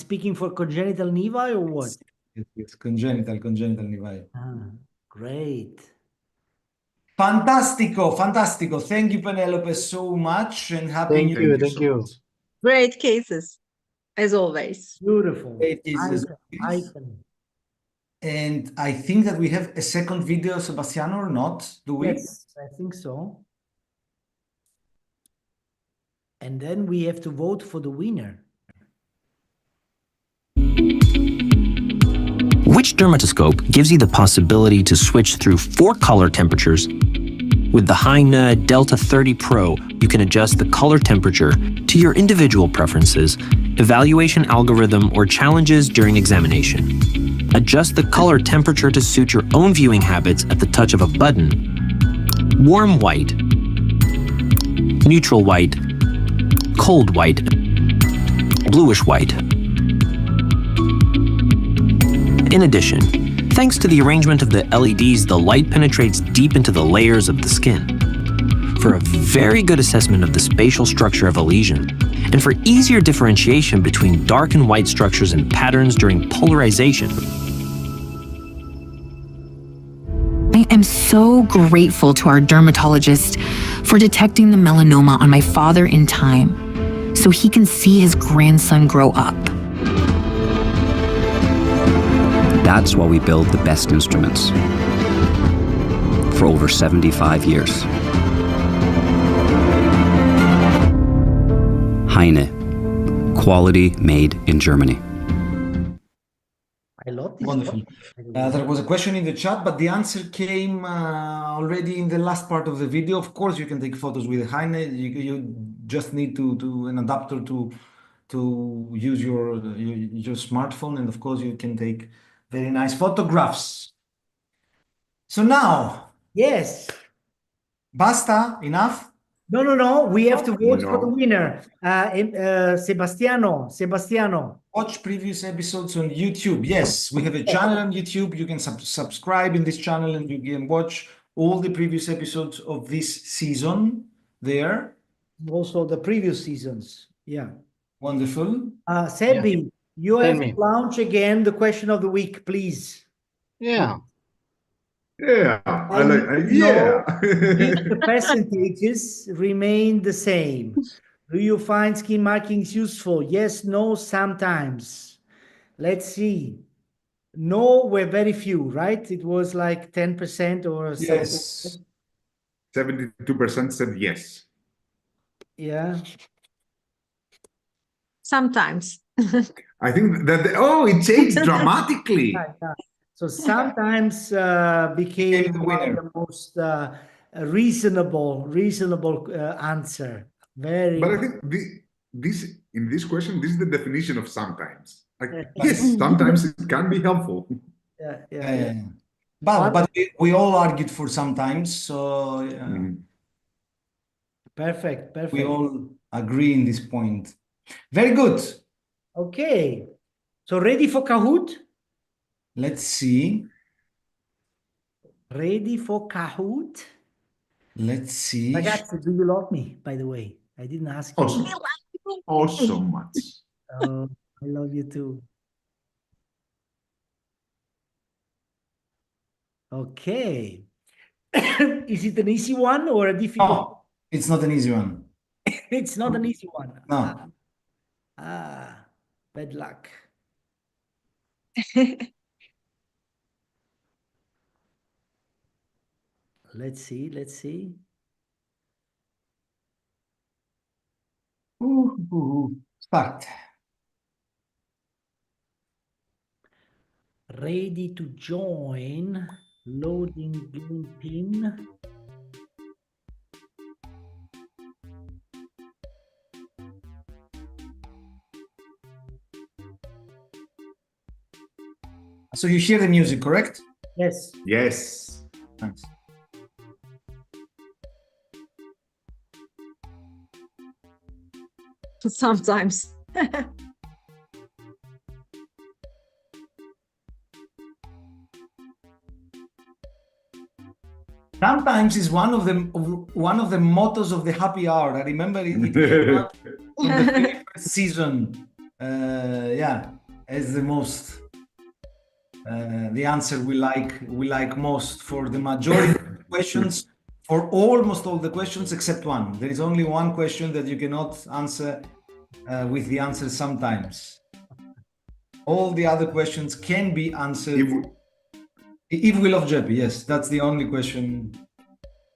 speaking for congenital nevi or what? It's congenital nevi. Great. Fantastico. Thank you, Penelope, so much, and happy New Year. Thank you. Great cases, as always. Beautiful. Great cases. Icon. And I think that we have a second video, Sebastiano, or not? Do we? Yes, I think so. And then we have to vote for the winner. Which dermatoscope gives you the possibility to switch through 4 color temperatures? With the Heine Delta 30 Pro, you can adjust the color temperature to your individual preferences, evaluation algorithm, or challenges during examination. Adjust the color temperature to suit your own viewing habits at the touch of a button. Warm white, neutral white, cold white, bluish white. In addition, thanks to the arrangement of the LEDs, the light penetrates deep into the layers of the skin. For a very good assessment of the spatial structure of a lesion, And for easier differentiation between dark and white structures and patterns during polarization, I am so grateful to our dermatologist for detecting the melanoma on my father in time so he can see his grandson grow up. That's why we build the best instruments for over 75 years. Heine, quality made in Germany. I love this. Wonderful. There was a question in the chat, but the answer came already in the last part of the video. Of course, you can take photos with Heine. You just need to an adapter to use your smartphone, and of course, you can take very nice photographs. So now, Yes. basta, enough. No. We have to vote for the No. winner. Sebastiano. Watch previous episodes on YouTube. Yes, we have a channel on YouTube. You can subscribe in this channel and you can watch all the previous episodes of this season there. Also the previous seasons. Yeah. Wonderful. Sebi, you Tell have me. to launch again the question of the week, please. Yeah. Yeah, I like. No, Yeah. if the percentages remain the same, do you find skin markings useful? Yes, no, sometimes. Let's see. No, were very few, right? It was like 10% or something. Yes. 72% said yes. Yeah. Sometimes. I think that it changed dramatically. Yeah. So sometimes became the one of winner. the most reasonable answer. Very But I good. think in this question, this is the definition of sometimes. Like, yes, sometimes it can be helpful. Yeah. But we all argued for sometimes, so Mhm. Perfect. we all agree in this point. Very good. Okay. So ready for Kahoot? Let's see. Ready for Kahoot? Let's see. Ragazzi, do you love me, by the way? I didn't ask you. Awesome. Oh, so much. Oh, I love you too. Okay. Is it an easy one or a difficult? No, it's not an easy one. It's not an easy one. No. Bad luck. Let's see. Start. Ready to join. Loading green pin. So you hear the music, correct? Yes. Yes. Thanks. Sometimes. Sometimes is one of the mottos of the happy hour. I remember it came out from the very first season. As the most the answer we like most for the majority of the questions, for almost all the questions except one. There is only one question that you cannot answer with the answer sometimes. All the other questions can be answered. If we love Jeppy, yes, that's the only question.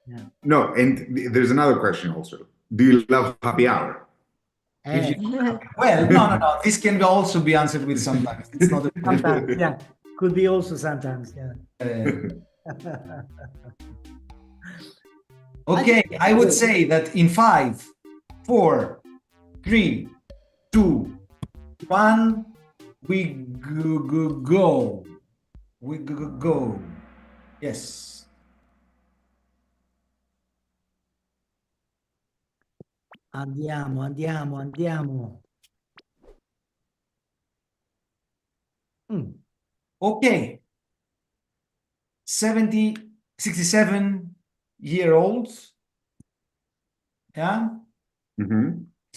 Yeah. No, and there's another question also. Do you love happy hour? Well, no. This can also be answered with sometimes. It's not a Sometimes, yeah. Could be also sometimes, yeah. Okay, I would say that in 5, 4, 3, 2, 1, we go. We go. Yes. Andiamo. Okay. 67-year-olds. Yeah. Mm-hmm.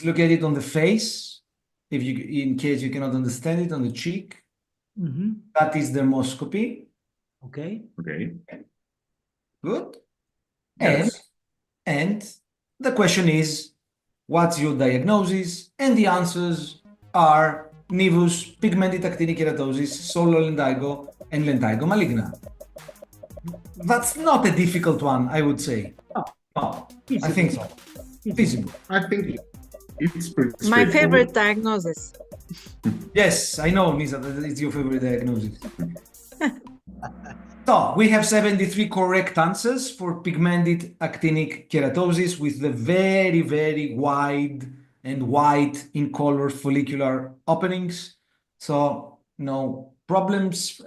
look at it on the face, if you, in case you cannot understand it, on the cheek. That is dermoscopy. Okay. Okay. Good. Yes. And the question is, what's your diagnosis? And the answers are nevus, pigmented actinic keratosis, solar lendigo, and lendigo maligna. That's not a difficult one, I would say. No, I think so. Feasible. I think it's pretty My straightforward. favorite diagnosis. Yes, I know, Nisa, that it's your favorite diagnosis. So we have 73 correct answers for pigmented actinic keratosis with the very, very wide and white in color follicular openings. So no problems,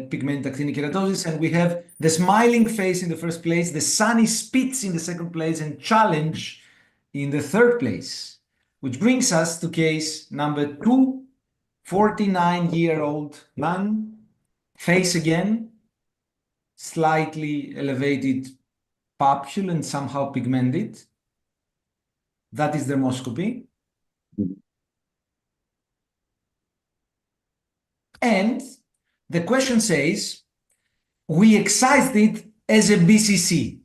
pigmented actinic keratosis. And we have the smiling face in the first place, the sunny spits in the second place, and challenge in the third place, which brings us to case number 2, 49-year-old man, face again, slightly elevated papule and somehow pigmented. That is dermoscopy. And the question says, we excised it as a BCC.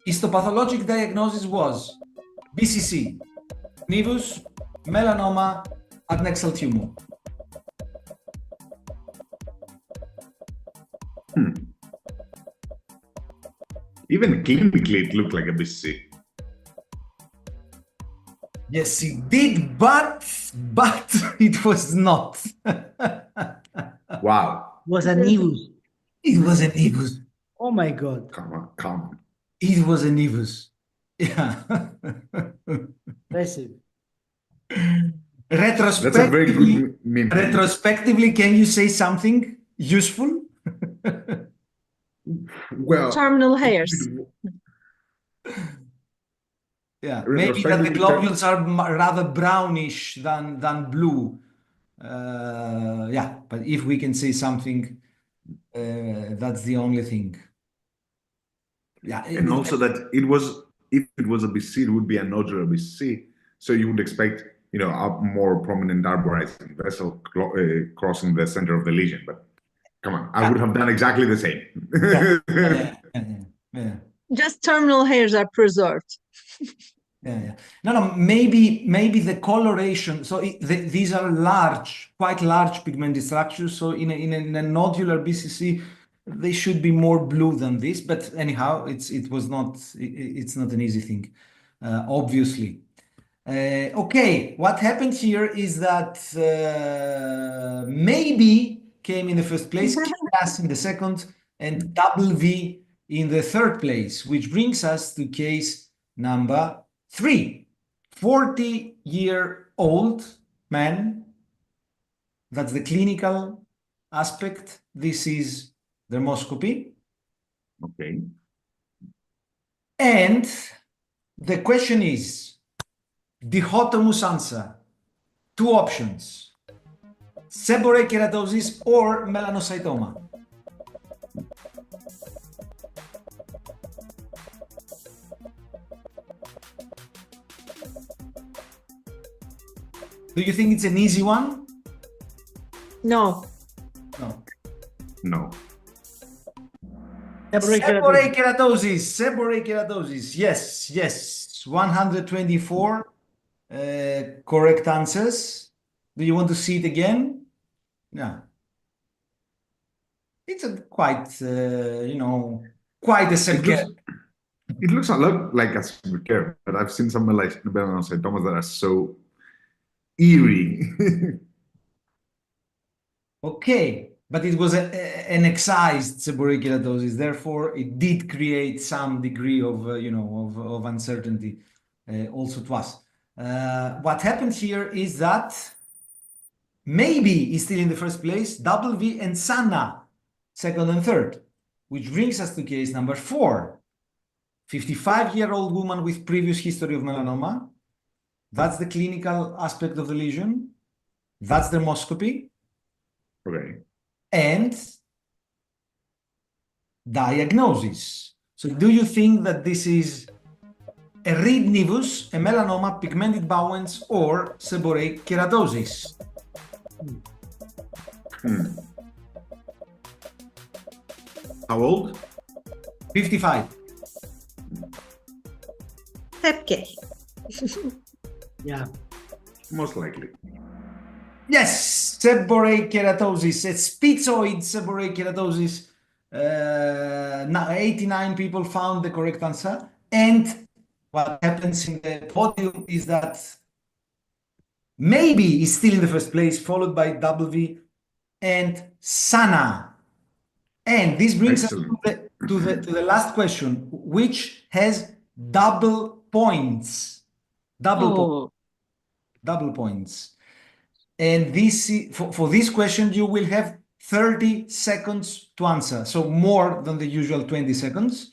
Histopathologic diagnosis was BCC, nevus, melanoma, adnexal tumor. Even clinically, it looked like a BCC. Yes, it did, but it was not. Wow. Was a nevus. It was a nevus. Oh my God. Come on, come on. It was a nevus. Yeah. Impressive. That's a very Retrospectively, good meme. retrospectively, can you say something useful? Well, Terminal hairs. Yeah, maybe that the globules are rather brownish than blue. Yeah, but if we can say something, that's the only thing. Yeah, and also that it was, if it was a BCC, it would be a nodular BCC. So you would expect, you know, a more prominent arborizing vessel crossing the center of the lesion. But come on, I would have done exactly the same. yeah. Just terminal hairs are preserved. Yeah. No, maybe the coloration. So these are large, quite large pigmented structures. So in a nodular BCC, they should be more blue than this. But anyhow, it's not an easy thing, obviously. Okay, what happened here is that maybe came in the first place, KAS in the second, and double V in the third place, which brings us to case number 3. 40-year-old man. That's the clinical aspect. This is dermoscopy. Okay. And the question is, dichotomous answer. 2 options. Seborrheic keratosis or melanocytoma. Do you think it's an easy one? No. No. No. Seborrheic keratosis. Yes. 124 correct answers. Do you want to see it again? Yeah. It's a quite, quite a severe. It looks a lot like a severe, but I've seen some melanocytomas that are so eerie. Okay, but it was an excised seborrheic keratosis. Therefore, it did create some degree of, of uncertainty also to us. What happened here is that maybe is still in the first place, double V and Sana, second and third, which brings us to case number 4. 55-year-old woman with previous history of melanoma. That's the clinical aspect of the lesion. That's dermoscopy. Okay. And diagnosis. So do you think that this is a red nevus, a melanoma, pigmented bowens, or seborrheic keratosis? How old? 55. Step K. Yeah. Most likely. Yes, seborrheic keratosis, a schizoid seborrheic keratosis. 89 people found the correct answer. And what happens in the podium is that maybe is still in the first place, followed by W and Sana. And this brings Excellent. us to the last question, which has double points. Double points. And this for this question, you will have 30 seconds to answer, so more than the usual 20 seconds.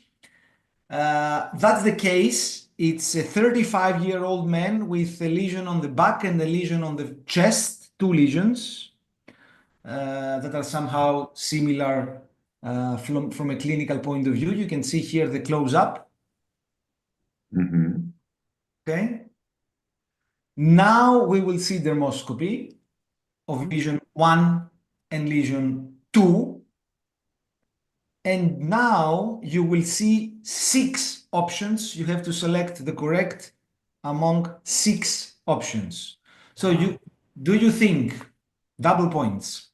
That's the case. It's a 35-year-old man with a lesion on the back and a lesion on the chest, 2 lesions that are somehow similar from a clinical point of view. You can see here the close-up. Okay. Now we will see dermoscopy of lesion 1 and lesion 2. And now you will see 6 options. You have to select the correct among 6 options. So do you think double points?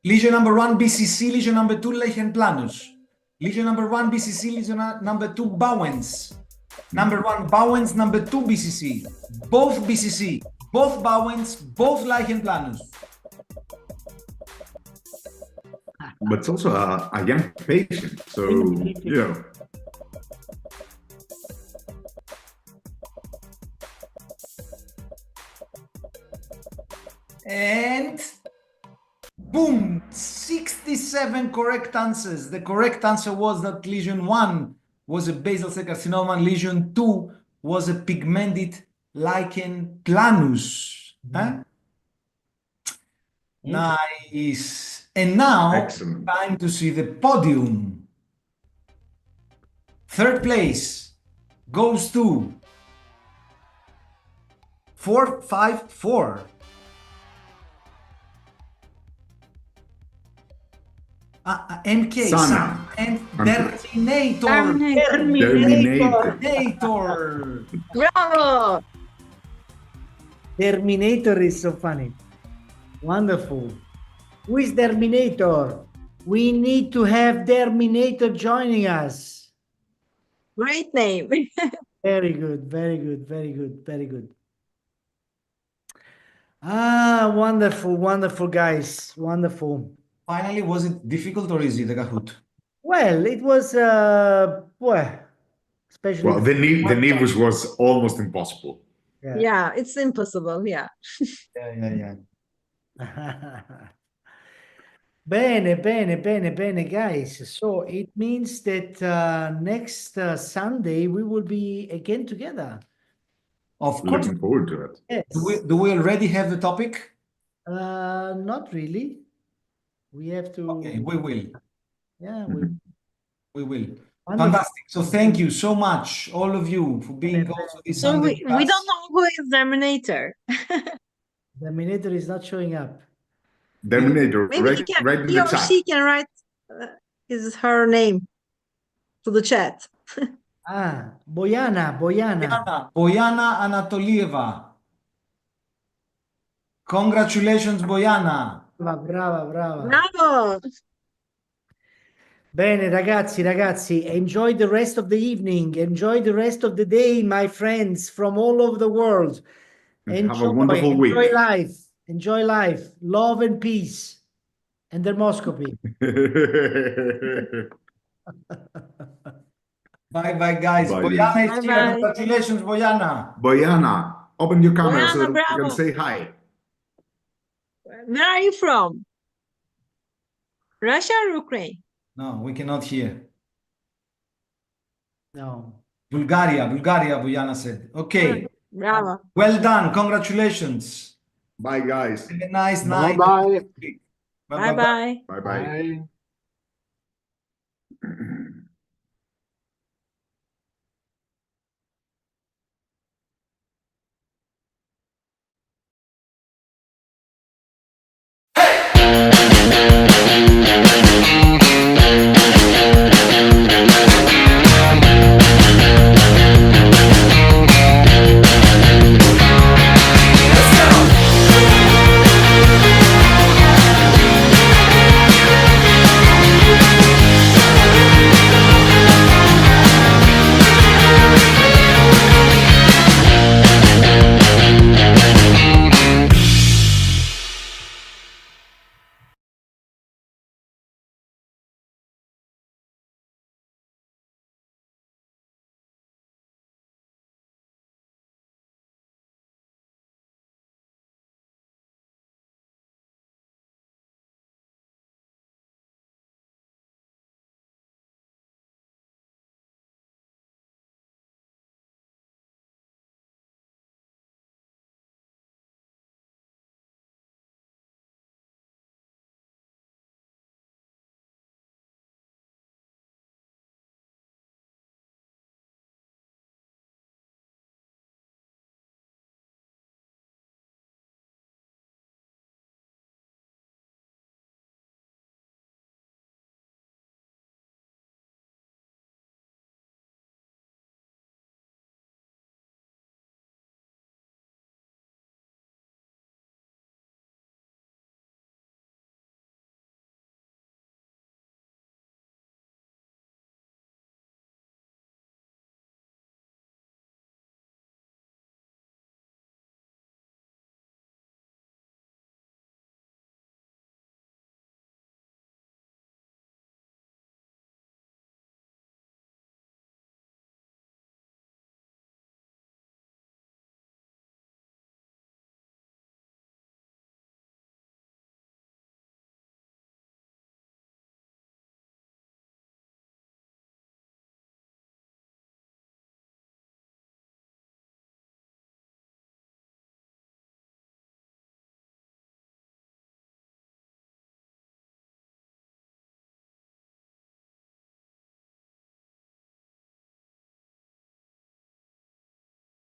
Lesion number 1, BCC. Lesion number 2, lichen planus. Lesion number 1, BCC. Lesion number 2, bowens. Number 1, bowens. Number 2, BCC. Both BCC. Both bowens. Both lichen planus. But it's also a young patient, so, you know. And boom, 67 correct answers. The correct answer was that lesion 1 was a basal cell carcinoma, and lesion 2 was a pigmented lichen planus. Huh? Nice. And now, Excellent. time to see the podium. Third place goes to 454. MK, Sana. and Terminator. Terminator. Bravo! Terminator is so funny. Wonderful. Who is Terminator? We need to have Terminator joining us. Great name. Very good, very good, very good, very good. Ah, wonderful, wonderful, guys. Wonderful. Finally, was it difficult or easy, the Kahoot? Well, it was, well, especially. Well, the nevus was almost impossible. Yeah, it's impossible. Yeah. Yeah. Bene, guys. So it means that next Sunday we will be again together. Of course. Looking forward to it. Yes. Do we already have the topic? Not really. We have to. Okay, we will. Yeah, we will. Wonderful. Fantastic. So thank you so much, all of you, for being also this So Sunday we with us. don't know who is Terminator. Terminator is not showing up. Terminator, Maybe right in he the or chat. she can write her name to the chat. Boyana. Boyana Anatolieva. Congratulations, Boyana. Brava. Bravo! Bene, ragazzi, enjoy the rest of the evening. Enjoy the rest of the day, my friends from all over the world. And have a wonderful week. Enjoy life. Love and peace. And dermoscopy. Bye, guys. Bye. Boyana is here. Bye-bye. Congratulations, Boyana. Boyana, open your camera Boyana, so that you bravo. can say hi. Where are you from? Russia or Ukraine? No, we cannot hear. No. Bulgaria, Boyana said. Okay. Bravo. Well done. Congratulations. Bye, guys. Have a nice night. Bye-bye. Bye-bye. Bye-bye. Bye.